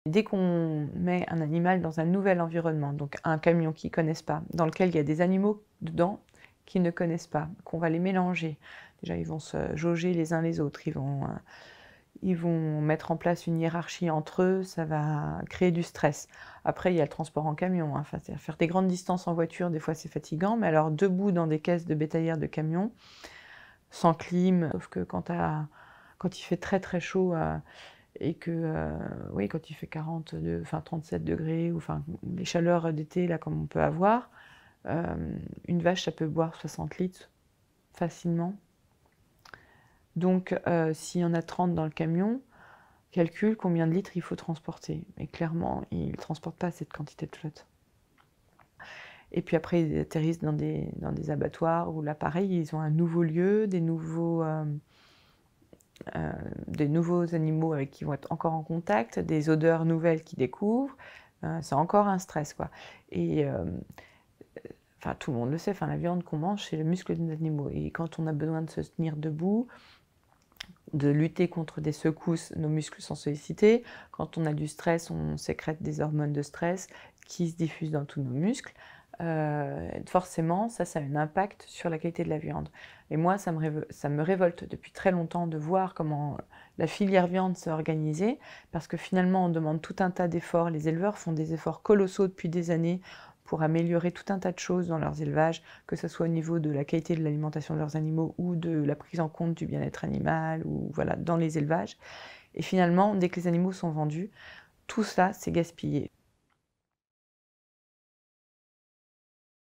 Dès qu'on met un animal dans un nouvel environnement, donc un camion qu'ils ne connaissent pas, dans lequel il y a des animaux dedans qu'ils ne connaissent pas, qu'on va les mélanger, déjà ils vont se jauger les uns les autres, ils vont mettre en place une hiérarchie entre eux, ça va créer du stress. Après, il y a le transport en camion, hein. Enfin, faire des grandes distances en voiture, des fois c'est fatigant, mais alors debout dans des caisses de bétaillère de camion, sans clim, sauf que quand il fait très très chaud, et que, oui, quand il fait 37 degrés, ou enfin, les chaleurs d'été, là, comme on peut avoir, une vache, ça peut boire 60 litres facilement. Donc, s'il y en a 30 dans le camion, calcule combien de litres il faut transporter. Et clairement, il ne transporte pas cette quantité de flotte. Et puis après, ils atterrissent dans des abattoirs où là, pareil, ils ont un nouveau lieu, des nouveaux animaux avec qui ils vont être encore en contact, des odeurs nouvelles qu'ils découvrent. C'est encore un stress, quoi. Et enfin, tout le monde le sait, enfin, la viande qu'on mange, c'est le muscle des animaux. Et quand on a besoin de se tenir debout, de lutter contre des secousses, nos muscles sont sollicités. Quand on a du stress, on sécrète des hormones de stress qui se diffusent dans tous nos muscles. Forcément, ça a un impact sur la qualité de la viande. Et moi, ça me révolte depuis très longtemps de voir comment la filière viande s'est organisée, parce que finalement, on demande tout un tas d'efforts. Les éleveurs font des efforts colossaux depuis des années pour améliorer tout un tas de choses dans leurs élevages, que ce soit au niveau de la qualité de l'alimentation de leurs animaux ou de la prise en compte du bien-être animal, ou voilà, dans les élevages. Et finalement, dès que les animaux sont vendus, tout ça, c'est gaspillé.